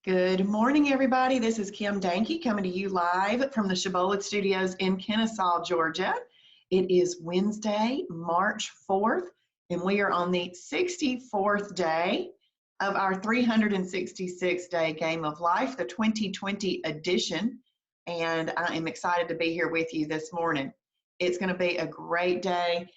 Good morning, everybody. This is Kim Danke coming to you live from the Shibby Studios in Kennesaw, Georgia. It is Wednesday, March 4th, and we are on the 64th day of our 366-day Game of Life, the 2020 edition, and I am excited to be here with you this morning. It's going to be a great day.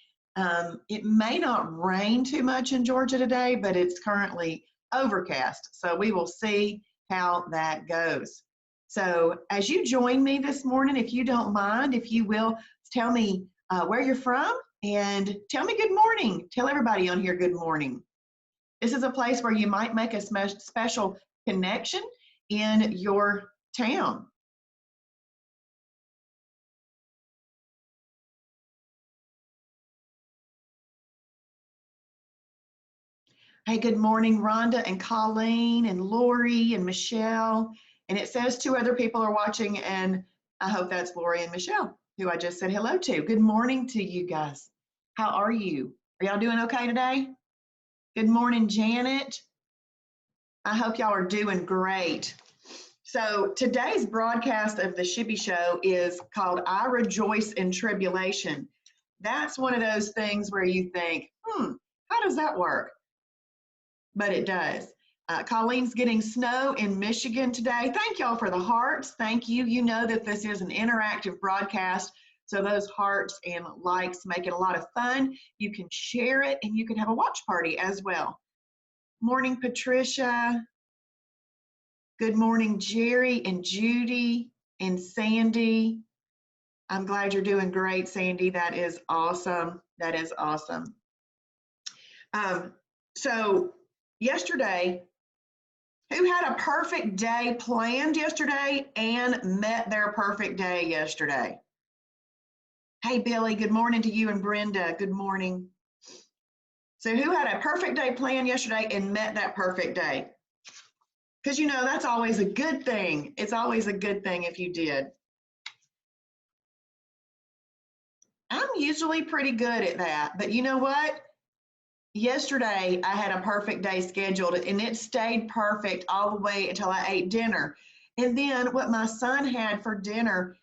It may not rain too much in Georgia today, but it's currently overcast, so we will see how that goes. So as you join me this morning, if you don't mind, if you will tell me where you're from and tell me good morning. Tell everybody on here good morning. This is a place where you might make a special connection in your town. Hey, good morning, Rhonda and Colleen and Lori and Michelle. And it says two other people are watching, and I hope that's Lori and Michelle, who I just said hello to. Good morning to you guys. How are you? Are y'all doing okay today? Good morning, Janet. I hope y'all are doing great. So today's broadcast of the Shibby Show is called I Rejoice in Tribulation. That's one of those things where you think, how does that work? But it does. Colleen's getting snow in Michigan today. Thank y'all for the hearts. Thank you. You know that this is an interactive broadcast, so those hearts and likes make it a lot of fun. You can share it and you can have a watch party as well. Morning, Patricia. Good morning, Jerry and Judy and Sandy. I'm glad you're doing great, Sandy. That is awesome. That is awesome. So yesterday, who had a perfect day planned yesterday and met their perfect day yesterday? Hey, Billy, good morning to you and Brenda. Good morning. So who had a perfect day planned yesterday and met that perfect day? Because, you know, that's always a good thing. It's always a good thing if you did. I'm usually pretty good at that, but you know what? Yesterday, I had a perfect day scheduled, and it stayed perfect all the way until I ate dinner. And then what my son had for dinner,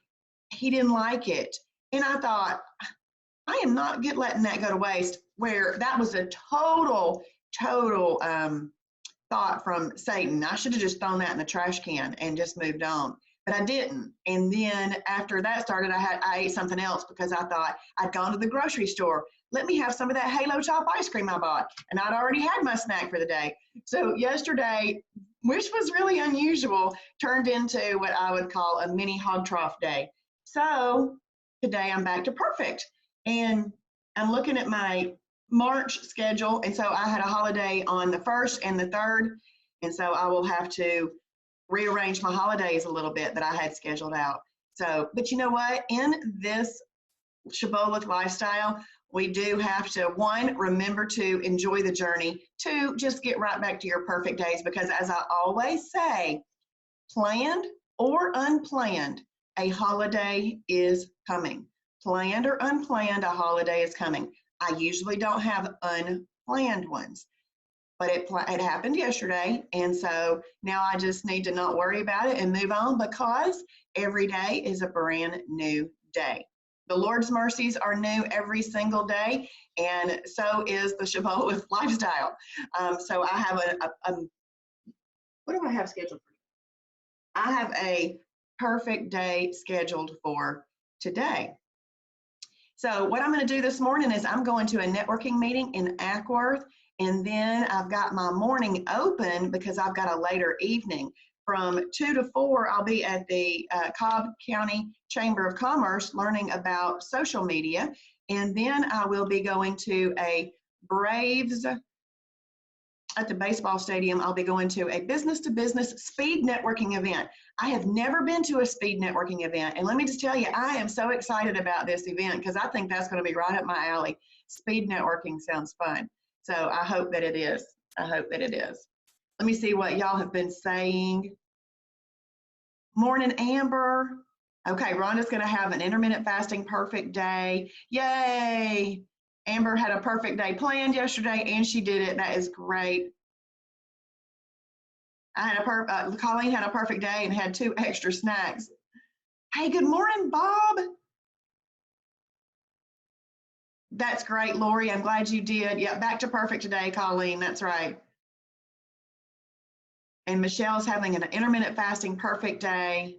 he didn't like it. And I thought, I am not good letting that go to waste, where that was a total thought from Satan. I should have just thrown that in the trash can and just moved on. But I didn't. And then after that started, I ate something else because I thought I'd gone to the grocery store. Let me have some of that Halo Top ice cream I bought. And I'd already had my snack for the day. So yesterday, which was really unusual, turned into what I would call a mini hog trough day. So today I'm back to perfect. And I'm looking at my March schedule. And so I had a holiday on the 1st and the 3rd. And so I will have to rearrange my holidays a little bit that I had scheduled out. So, but you know what? In this Shibboleth lifestyle, we do have to, one, remember to enjoy the journey. Two, just get right back to your perfect days, because as I always say, planned or unplanned, a holiday is coming. Planned or unplanned, a holiday is coming. I usually don't have unplanned ones, but it happened yesterday, and so now I just need to not worry about it and move on, because every day is a brand new day. The Lord's mercies are new every single day, and so is the Shibboleth lifestyle. So I have what do I have scheduled for? I have a perfect day scheduled for today. So what I'm going to do this morning is I'm going to a networking meeting in Ackworth, and then I've got my morning open because I've got a later evening. From 2 to 4, I'll be at the Cobb County Chamber of Commerce learning about social media. And then I will be going to a Braves at the baseball stadium. I'll be going to a business-to-business speed networking event. I have never been to a speed networking event. And let me just tell you, I am so excited about this event because I think that's going to be right up my alley. Speed networking sounds fun. So I hope that it is. I hope that it is. Let me see what y'all have been saying. Morning, Amber. Okay, Rhonda's going to have an intermittent fasting perfect day. Yay! Amber had a perfect day planned yesterday, and she did it. That is great. Colleen had a perfect day and had 2 extra snacks. Hey, good morning, Bob. That's great, Lori. I'm glad you did. Yeah, back to perfect today, Colleen. That's right. And Michelle's having an intermittent fasting perfect day.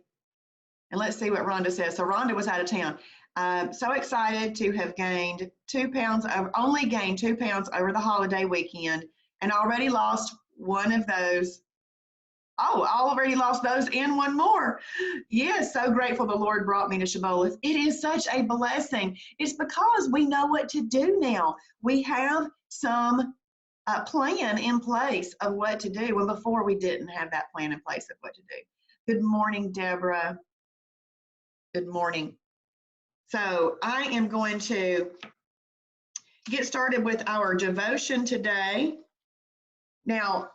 And let's see what Rhonda says. So Rhonda was out of town. So excited to have gained 2 pounds, only gained 2 pounds over the holiday weekend, and already lost one of those. Oh, I already lost those and one more. Yes, so grateful the Lord brought me to Shibboleth. It is such a blessing. It's because we know what to do now. We have some plan in place of what to do. Well, before we didn't have that plan in place of what to do. Good morning, Deborah. Good morning. So I am going to get started with our devotion today. Now,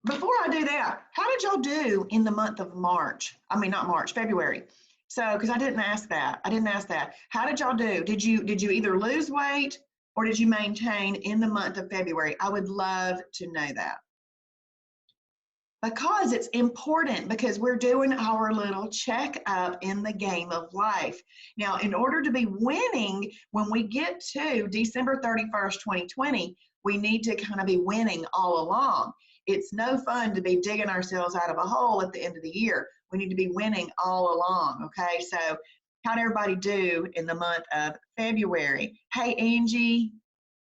before I do that, how did y'all do in the month of March? I mean, not March, February. So, because I didn't ask that. How did y'all do? Did you either lose weight or did you maintain in the month of February? I would love to know that. Because it's important, because we're doing our little checkup in the game of life. Now, in order to be winning, when we get to December 31st, 2020, we need to kind of be winning all along. It's no fun to be digging ourselves out of a hole at the end of the year. We need to be winning all along, okay? So how'd everybody do in the month of February? Hey, Angie,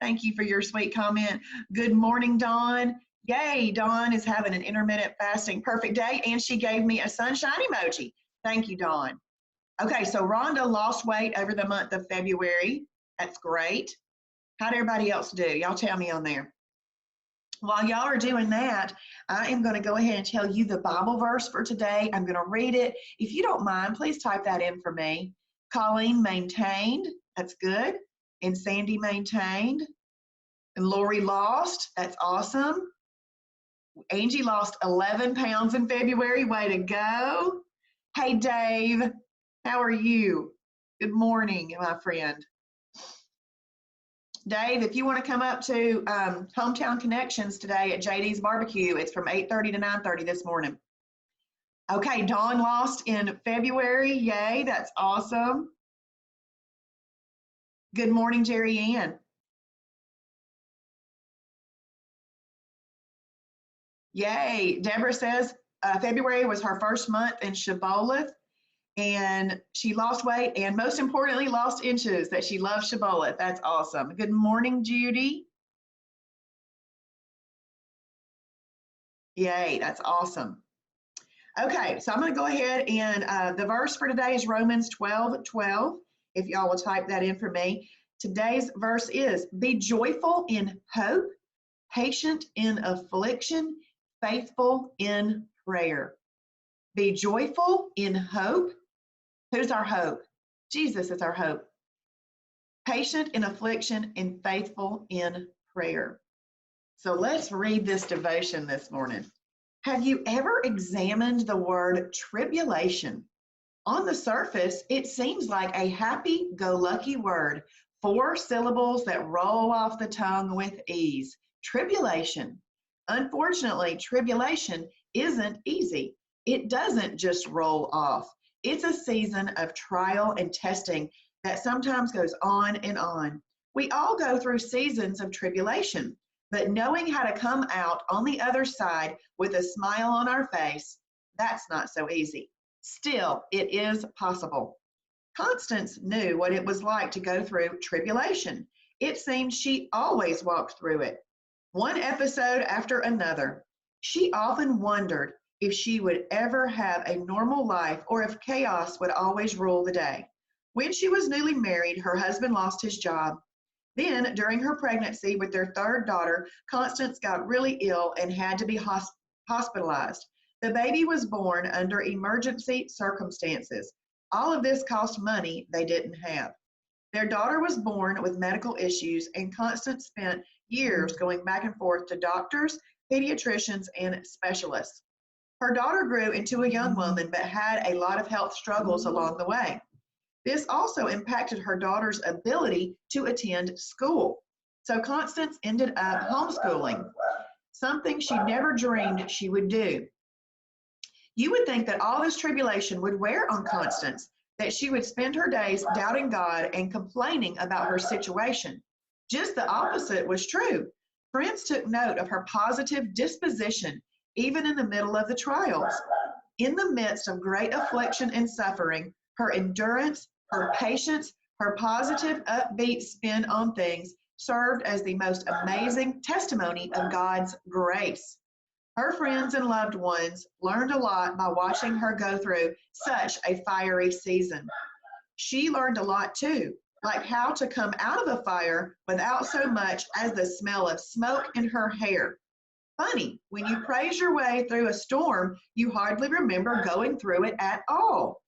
thank you for your sweet comment. Good morning, Dawn. Yay, Dawn is having an intermittent fasting perfect day, and she gave me a sunshine emoji. Thank you, Dawn. Okay, so Rhonda lost weight over the month of February. That's great. How'd everybody else do? Y'all tell me on there. While y'all are doing that, I am going to go ahead and tell you the Bible verse for today. I'm going to read it. If you don't mind, please type that in for me. Colleen maintained. That's good. And Sandy maintained. And Lori lost. That's awesome. Angie lost 11 pounds in February. Way to go. Hey, Dave. How are you? Good morning, my friend. Dave, if you want to come up to Hometown Connections today at JD's Barbecue, it's from 8:30 to 9:30 this morning. Okay, Dawn lost in February. Yay, that's awesome. Good morning, Jerry Ann. Yay, Deborah says February was her first month in Shibboleth, and she lost weight and most importantly lost inches, that she loves Shibboleth. That's awesome. Good morning, Judy. Yay, that's awesome. Okay, so I'm going to go ahead and the verse for today is Romans 12:12. If y'all will type that in for me. Today's verse is, be joyful in hope, patient in affliction, faithful in prayer. Be joyful in hope. Who's our hope? Jesus is our hope. Patient in affliction and faithful in prayer. So let's read this devotion this morning. Have you ever examined the word tribulation? On the surface, it seems like a happy-go-lucky word, 4 syllables that roll off the tongue with ease. Tribulation. Unfortunately, tribulation isn't easy. It doesn't just roll off. It's a season of trial and testing that sometimes goes on and on. We all go through seasons of tribulation, but knowing how to come out on the other side with a smile on our face, that's not so easy. Still, it is possible. Constance knew what it was like to go through tribulation. It seemed she always walked through it, one episode after another. She often wondered if she would ever have a normal life or if chaos would always rule the day. When she was newly married, her husband lost his job. Then, during her pregnancy with their 3rd daughter, Constance got really ill and had to be hospitalized. The baby was born under emergency circumstances. All of this cost money they didn't have. Their daughter was born with medical issues, and Constance spent years going back and forth to doctors, pediatricians, and specialists. Her daughter grew into a young woman but had a lot of health struggles along the way. This also impacted her daughter's ability to attend school. So Constance ended up homeschooling. something she never dreamed she would do. You would think that all this tribulation would wear on Constance, that she would spend her days doubting God and complaining about her situation. Just the opposite was true. Friends took note of her positive disposition, even in the middle of the trials. In the midst of great affliction and suffering, her endurance, her patience, her positive, upbeat spin on things served as the most amazing testimony of God's grace. Her friends and loved ones learned a lot by watching her go through such a fiery season. She learned a lot too, like how to come out of a fire without so much as the smell of smoke in her hair. Funny, when you praise your way through a storm, you hardly remember going through it at all.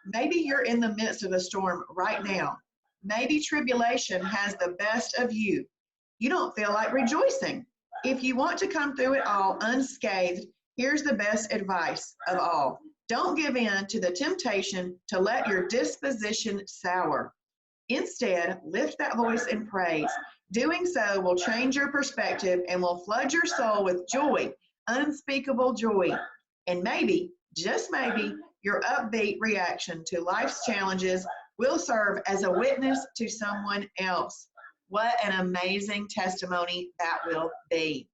Maybe you're in the midst of a storm right now. Maybe tribulation has the best of you. You don't feel like rejoicing. If you want to come through it all unscathed, here's the best advice of all. Don't give in to the temptation to let your disposition sour. Instead, lift that voice in praise. Doing so will change your perspective and will flood your soul with joy, unspeakable joy. And maybe, just maybe, your upbeat reaction to life's challenges will serve as a witness to someone else. What an amazing testimony that will be.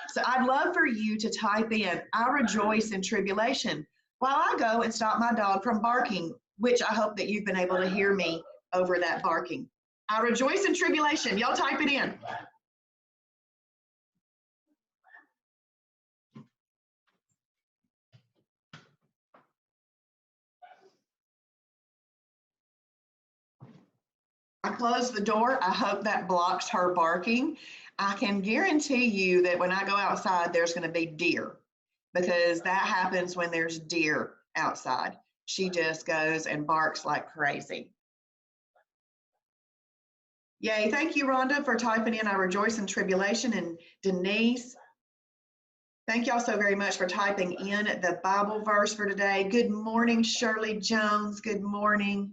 So I'd love for you to type in, I rejoice in tribulation, while I go and stop my dog from barking, which I hope that you've been able to hear me over that barking. I rejoice in tribulation. Y'all type it in. I closed the door. I hope that blocks her barking. I can guarantee you that when I go outside, there's going to be deer, because that happens when there's deer outside. She just goes and barks like crazy. Yay. Thank you, Rhonda, for typing in I rejoice in tribulation. And Denise, thank y'all so very much for typing in the Bible verse for today. Good morning, Shirley Jones. Good morning.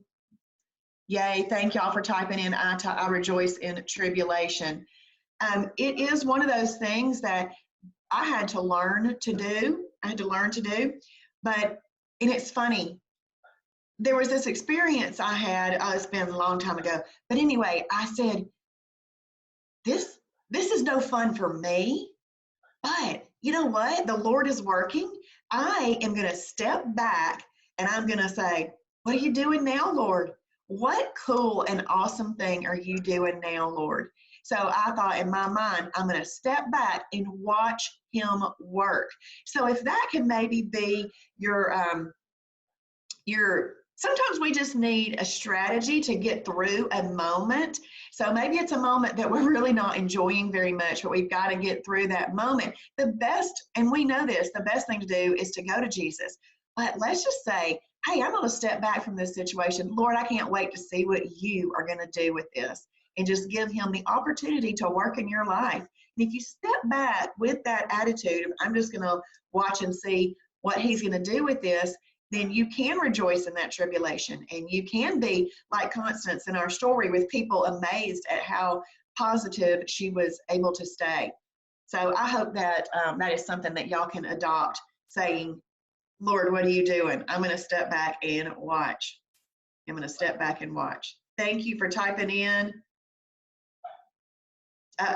Yay. Thank y'all for typing in I rejoice in tribulation. It is one of those things that I had to learn to do. But, and it's funny, there was this experience I had, it's been a long time ago, but anyway, I said, this is no fun for me, but you know what? The Lord is working. I am going to step back and I'm going to say, what are you doing now, Lord? What cool and awesome thing are you doing now, Lord? So I thought in my mind, I'm going to step back and watch him work. So if that can maybe be your sometimes we just need a strategy to get through a moment. So maybe it's a moment that we're really not enjoying very much, but we've got to get through that moment. The best, and we know this, the best thing to do is to go to Jesus. But let's just say, hey, I'm going to step back from this situation. Lord, I can't wait to see what you are going to do with this. And just give him the opportunity to work in your life. And if you step back with that attitude of, I'm just going to watch and see what he's going to do with this, then you can rejoice in that tribulation. And you can be like Constance in our story, with people amazed at how positive she was able to stay. So I hope that that is something that y'all can adopt, saying, Lord, what are you doing? I'm going to step back and watch. I'm going to step back and watch. Thank you for typing in.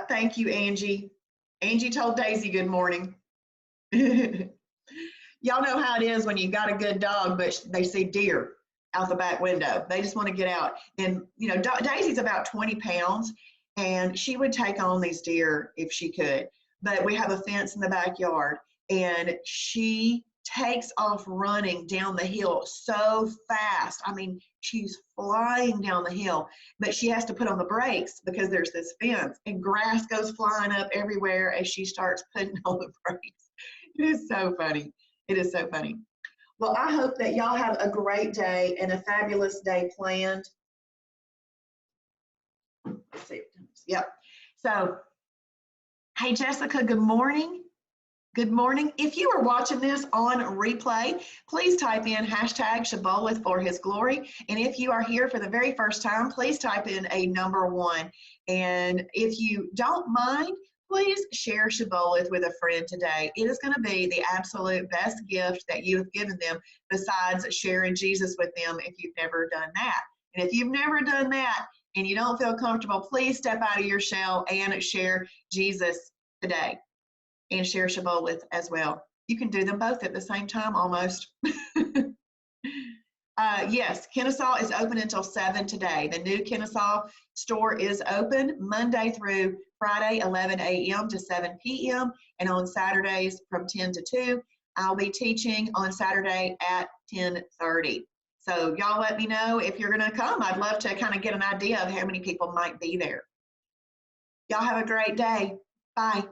Thank you, Angie. Angie told Daisy good morning. Y'all know how it is when you got a good dog, but they see deer out the back window. They just want to get out. And, you know, Daisy's about 20 pounds, and she would take on these deer if she could. But we have a fence in the backyard, and she takes off running down the hill so fast. I mean, she's flying down the hill, but she has to put on the brakes because there's this fence, and grass goes flying up everywhere as she starts putting on the brakes. It is so funny. It is so funny. Well, I hope that y'all have a great day and a fabulous day planned. Let's see. Yep. So, hey, Jessica, good morning. Good morning. If you are watching this on replay, please type in hashtag Shibboleth for his glory. And if you are here for the very first time, please type in a number 1. And if you don't mind, please share Shibboleth with a friend today. It is going to be the absolute best gift that you have given them, besides sharing Jesus with them if you've never done that. And if you've never done that and you don't feel comfortable, please step out of your shell and share Jesus today, and share Shibboleth as well. You can do them both at the same time almost. Yes, Kennesaw is open until 7 today. The new Kennesaw store is open Monday through Friday, 11 a.m. to 7 p.m. and on Saturdays from 10 to 2. I'll be teaching on Saturday at 10:30. So y'all let me know if you're going to come. I'd love to kind of get an idea of how many people might be there. Y'all have a great day. Bye.